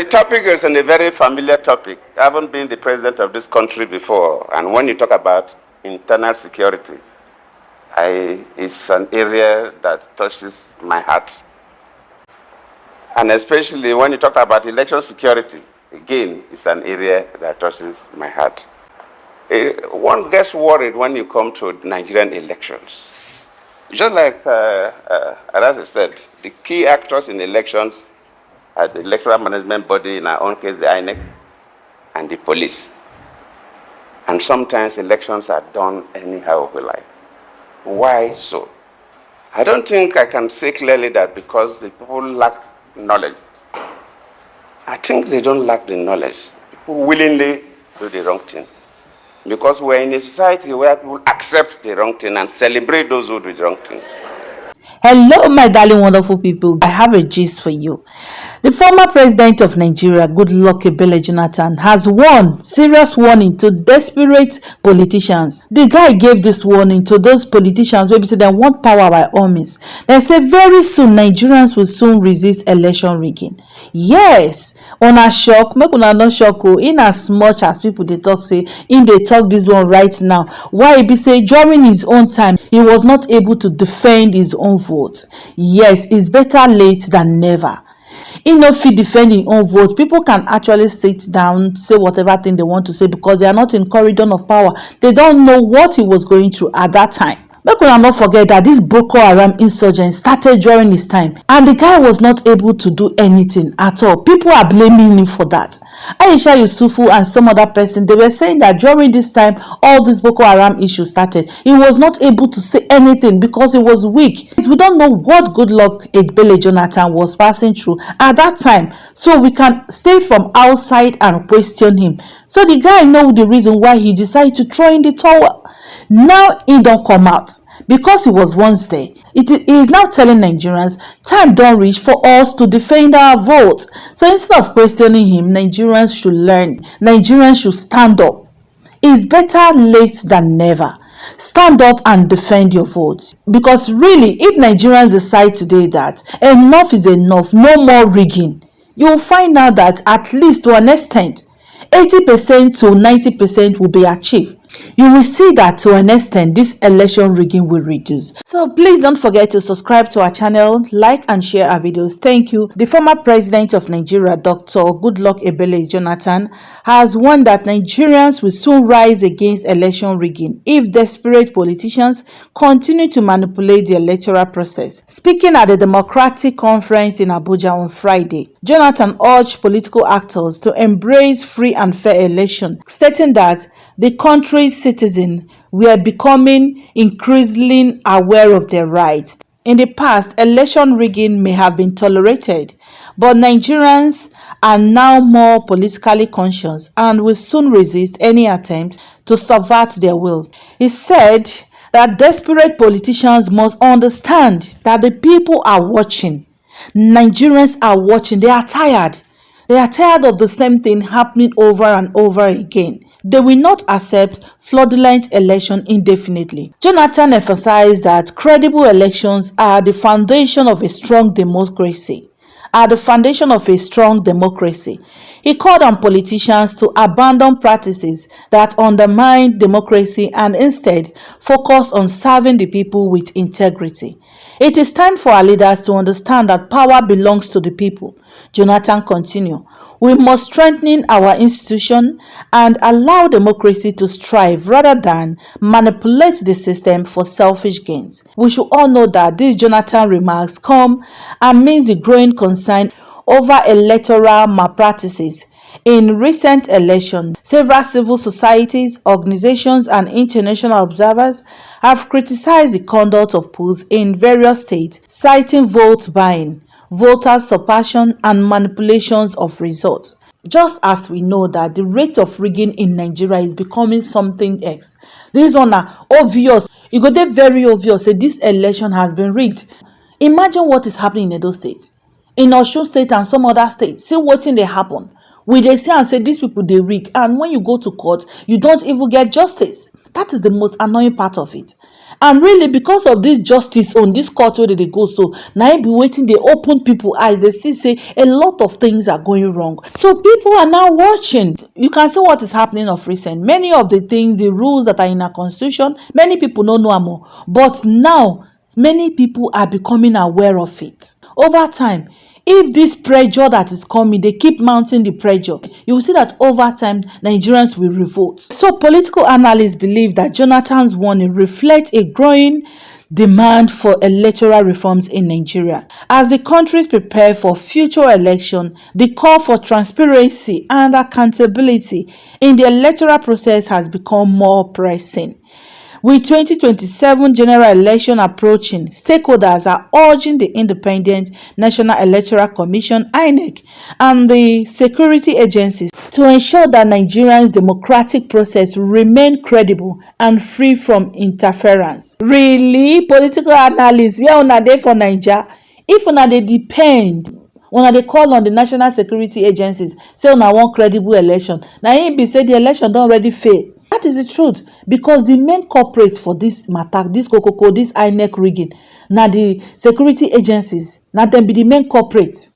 topic is a very familiar topic. I haven't been the president of this country before, and when you talk about internal security, it's an area that touches my heart. And especially when you talk about election security, again, it's an area that touches my heart. One gets worried when you come to Nigerian elections. Just like Arasa said, the key actors in elections are the electoral management body, in our own case, the INEC, and the police. And sometimes elections are done anyhow we like. Why so? I don't think I can say clearly that because the people lack knowledge. I think they don't lack the knowledge. People willingly do the wrong thing. Because we're in a society where people accept the wrong thing and celebrate those who do the wrong thing. Hello, my darling, wonderful people. I have a gist for you. The former president of Nigeria, Goodluck Ebele Jonathan, has warned serious warning to desperate politicians. The guy gave this warning to those politicians who say they want power by all means. They say very soon Nigerians will soon resist election rigging. Yes, una shock, make una not shock. In as much as people they talk say, in they talk this one right now. Why he be say during his own time he was not able to defend his own vote. Yes, it's better late than never. He no fit defend his own vote. People can actually sit down, say whatever thing they want to say because they are not in corridor of power. They don't know what he was going through at that time. Make una not forget that this Boko Haram insurgent started during his time and the guy was not able to do anything at all. People are blaming him for that. Aisha Yusufu and some other person, they were saying that during this time all this Boko Haram issue started. He was not able to say anything because he was weak. We don't know what Goodluck Ebele Jonathan was passing through at that time, so we can stay from outside and question him. So the guy know the reason why he decided to throw in the towel. Now he don't come out because he was once there. He is now telling Nigerians time don't reach for us to defend our votes. So instead of questioning him, Nigerians should learn. Nigerians should stand up. It's better late than never. Stand up and defend your votes. Because really, if Nigerians decide today that enough is enough, no more rigging, you will find out that at least to an extent, 80% to 90% will be achieved. You will see that to an extent this election rigging will reduce. So please don't forget to subscribe to our channel, like and share our videos. Thank you. The former president of Nigeria, Dr. Goodluck Ebele Jonathan, has warned that Nigerians will soon rise against election rigging if desperate politicians continue to manipulate the electoral process. Speaking at the Democratic Conference in Abuja on Friday, Jonathan urged political actors to embrace free and fair election, stating that the country's citizens were becoming increasingly aware of their rights. In the past, election rigging may have been tolerated, but Nigerians are now more politically conscious and will soon resist any attempt to subvert their will. He said that desperate politicians must understand that the people are watching. Nigerians are watching. They are tired. They are tired of the same thing happening over and over again. They will not accept fraudulent election indefinitely. Jonathan emphasized that credible elections are the foundation of a strong democracy. He called on politicians to abandon practices that undermine democracy and instead focus on serving the people with integrity. It is time for our leaders to understand that power belongs to the people. Jonathan continued, we must strengthen our institution and allow democracy to strive rather than manipulate the system for selfish gains. We should all know that these Jonathan remarks come amidst the growing concern over electoral malpractices. In recent elections, several civil societies, organizations, and international observers have criticized the conduct of polls in various states, citing vote buying, voter suppression, and manipulations of results. Just as we know that the rate of rigging in Nigeria is becoming something else. These one are obvious. You go there very obvious say this election has been rigged. Imagine what is happening in Edo State, in Osun State, and some other states. See what thing they happen. We dey see and say these people dey rig, and when you go to court, you don't even get justice. That is the most annoying part of it. And really, because of this justice on this court where they go, so now be waiting, they open people eyes, they see say a lot of things are going wrong. So people are now watching. You can see what is happening of recent. Many of the things, the rules that are in our constitution, many people don't know more. But now many people are becoming aware of it. Over time, if this pressure that is coming, they keep mounting the pressure, you will see that over time Nigerians will revolt. So political analysts believe that Jonathan's warning reflects a growing demand for electoral reforms in Nigeria. As the countries prepare for future election, the call for transparency and accountability in the electoral process has become more pressing. With 2027 general election approaching, stakeholders are urging the Independent National Electoral Commission (INEC) and the security agencies to ensure that Nigeria's democratic process remain credible and free from interference. Really, political analysts, where una dey for Naija? If una dey depend, una dey call on the national security agencies, say una want credible election, na im be say the election don already fail. That is the truth, because the main culprit for this matter, this kokoko, this INEC rigging, na the security agencies, na them be the main culprit.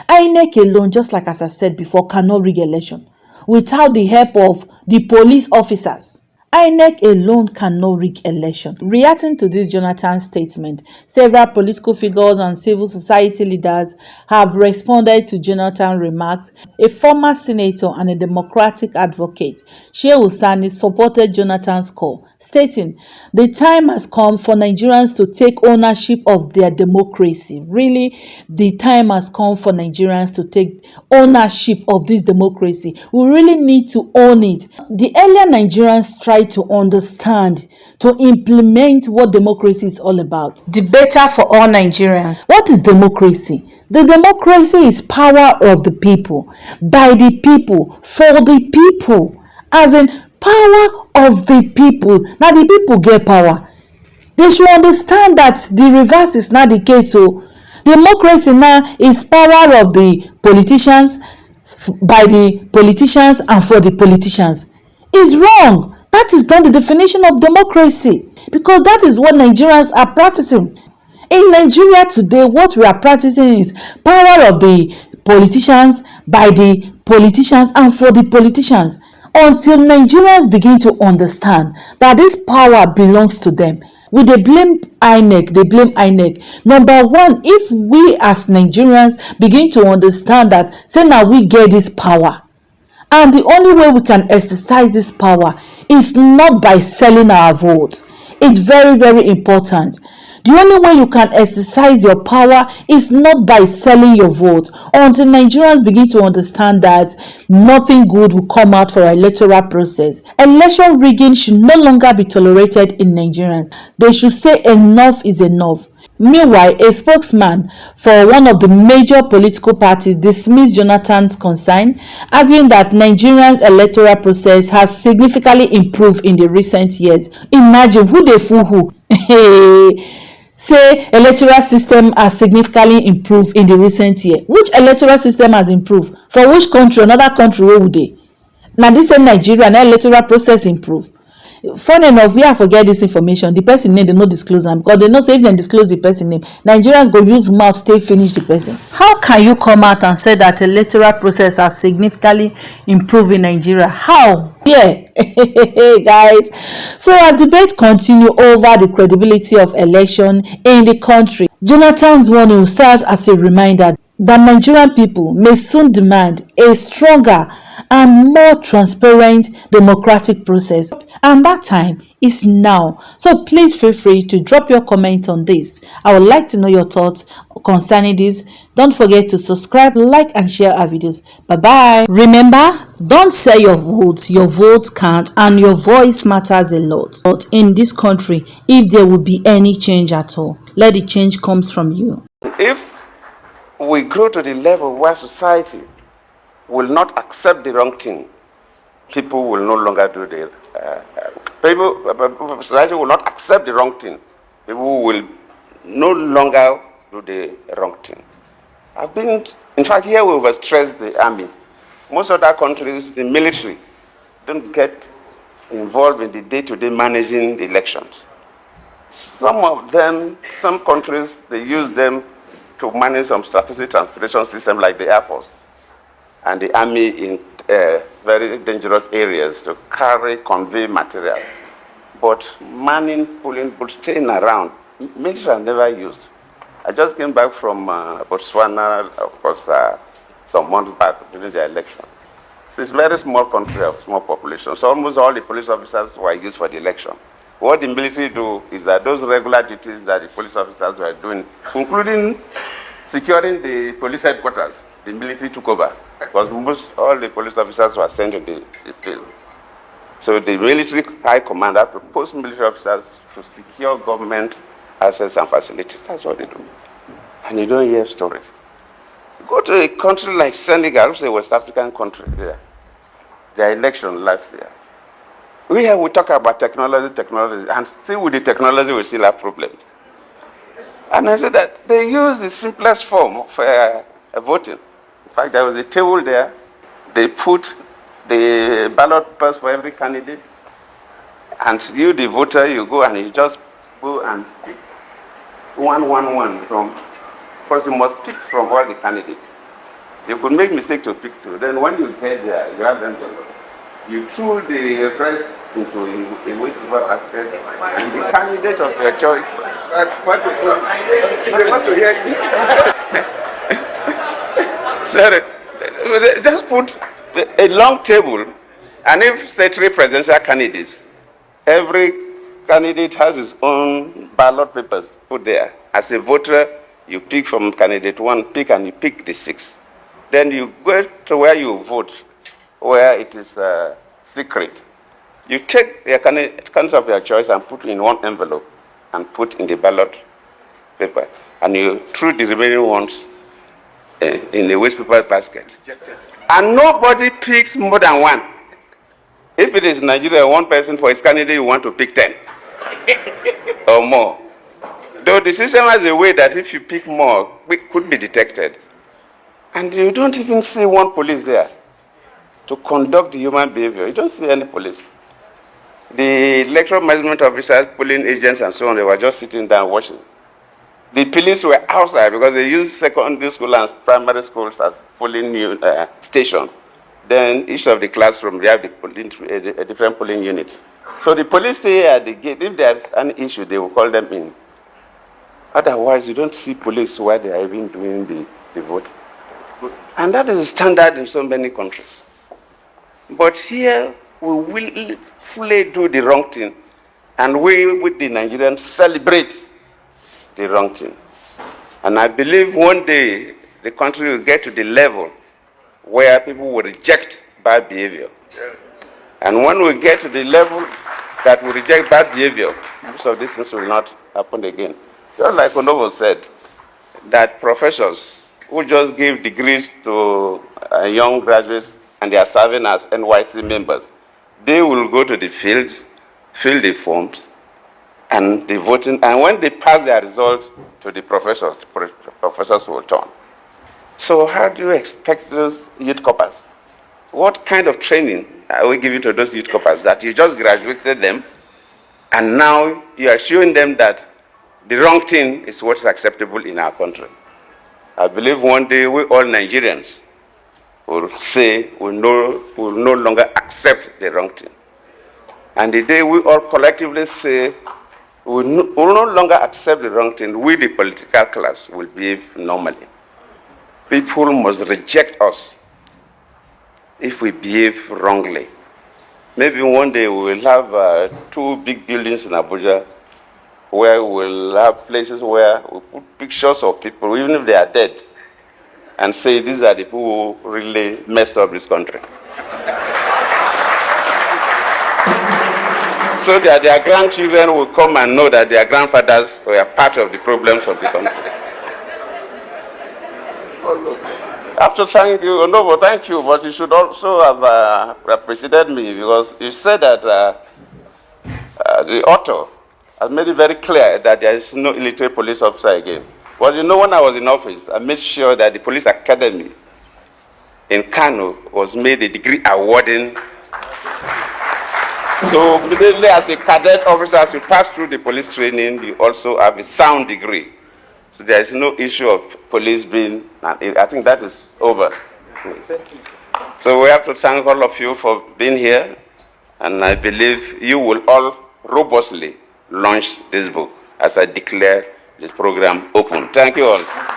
INEC alone, just like as I said before, cannot rig election without the help of the police officers. INEC alone cannot rig election. Reacting to this Jonathan statement, several political figures and civil society leaders have responded to Jonathan's remarks. A former senator and a democratic advocate, Shehu Sani, supported Jonathan's call, stating, "The time has come for Nigerians to take ownership of their democracy." Really, the time has come for Nigerians to take ownership of this democracy. We really need to own it. The earlier Nigerians tried to understand, to implement what democracy is all about, the better for all Nigerians. What is democracy? The democracy is power of the people, by the people, for the people. As in, power of the people. Now the people get power. They should understand that the reverse is not the case. So democracy now is power of the politicians, by the politicians, and for the politicians. Is wrong. That is not the definition of democracy, because that is what Nigerians are practicing. In Nigeria today, what we are practicing is power of the politicians, by the politicians, and for the politicians. Until Nigerians begin to understand that this power belongs to them, we dey blame INEC, they blame INEC. Number one, if we as Nigerians begin to understand that, say now we get this power, and the only way we can exercise this power is not by selling our votes. It's very, very important. The only way you can exercise your power is not by selling your vote. Until Nigerians begin to understand that nothing good will come out for our electoral process. Election rigging should no longer be tolerated in Nigeria. They should say enough is enough. Meanwhile, a spokesman for one of the major political parties dismissed Jonathan's concern, arguing that Nigeria's electoral process has significantly improved in the recent years. Imagine who they fool who. Say electoral system has significantly improved in the recent year. Which electoral system has improved? For which country? Another country, where would they? Now this same Nigerian electoral process improve. Funny enough, we have forget this information. The person name they no disclose them, because they know say if they disclose the person name, Nigerians go use mouth stay finish the person. How can you come out and say that electoral process has significantly improved in Nigeria? How? Yeah, guys. So as debate continue over the credibility of election in the country, Jonathan's warning serves as a reminder that Nigerian people may soon demand a stronger and more transparent democratic process, and that time is now. So please feel free to drop your comment on this. I would like to know your thoughts concerning this. Don't forget to subscribe, like, and share our videos. Bye bye. Remember, don't sell your votes. Your vote count and your voice matters a lot. But in this country, if there will be any change at all, let the change comes from you. If we grow to the level where society will not accept the wrong thing, people will no longer do the society will not accept the wrong thing. People will no longer do the wrong thing. In fact, here we overstress the army. Most other countries, the military don't get involved in the day-to-day managing the elections. Some of them, some countries, they use them to manage some strategic transportation system like the Air Force and the Army in very dangerous areas to convey materials. But manning, pulling, but staying around, military are never used. I just came back from Botswana, of course, some months back during the election. It's a very small country of small population, so almost all the police officers were used for the election. What the military do is that those regular duties that the police officers were doing, including securing the police headquarters, the military took over, because almost all the police officers were sent to the field. So the military high command had to post military officers to secure government assets and facilities. That's what they do. And you don't hear stories. Go to a country like Senegal, which is a West African country there. Their election last year. We talk about technology, and still with the technology we still have problems. And I said that they use the simplest form of voting. In fact, there was a table there. They put the ballot papers for every candidate, and you, the voter, you go and you just go and pick one from. Because you must pick from all the candidates. You could make mistake to pick two. Then when you get there, you have them to. You threw the rest into a waste basket, and the candidate of your choice. What to hear you? Sorry, just put a long table, and if say 3 presidential candidates, every candidate has his own ballot papers put there. As a voter, you pick from candidate 1, pick, and you pick the 6. Then you go to where you vote, where it is secret. You take the candidate of your choice and put in one envelope and put in the ballot paper. And you threw the remaining ones in the waste paper basket. And nobody picks more than one. If it is Nigeria, one person for his candidate, you want to pick 10 or more. Though the system has a way that if you pick more, it could be detected. And you don't even see one police there to conduct the human behavior. You don't see any police. The electoral management officers, polling agents, and so on, they were just sitting down watching. The police were outside because they use secondary school and primary schools as polling stations. Then each of the classrooms, they have the different polling units. So the police stay at the gate. If there's an issue, they will call them in. Otherwise, you don't see police while they are even doing the vote. And that is standard in so many countries. But here, we will fully do the wrong thing. And we, with the Nigerians, celebrate the wrong thing. And I believe one day, the country will get to the level where people will reject bad behavior. And when we get to the level that we reject bad behavior, most of these things will not happen again. Just like Onovo said, that professors who just give degrees to young graduates and they are serving as NYC members, they will go to the field, fill the forms, and the voting, and when they pass their result to the professors will turn. So how do you expect those youth corpers? What kind of training are we giving to those youth corpers that you just graduated them, and now you are showing them that the wrong thing is what is acceptable in our country? I believe one day we all Nigerians will say we will no longer accept the wrong thing. And the day we all collectively say we will no longer accept the wrong thing, we, the political class, will behave normally. People must reject us if we behave wrongly. Maybe one day we will have 2 big buildings in Abuja where we will have places where we put pictures of people, even if they are dead, and say these are the people who really messed up this country. So that their grandchildren will come and know that their grandfathers were part of the problems of the country. After thank you, no, thank you, but you should also have preceded me, because you said that the author has made it very clear that there is no illiterate police officer again. But you know, when I was in office, I made sure that the police academy in Kano was made a degree awarding. So immediately as a cadet officer, as you pass through the police training, you also have a sound degree. So there is no issue of police being, I think that is over. So we have to thank all of you for being here, and I believe you will all robustly launch this book as I declare this program open. Thank you all.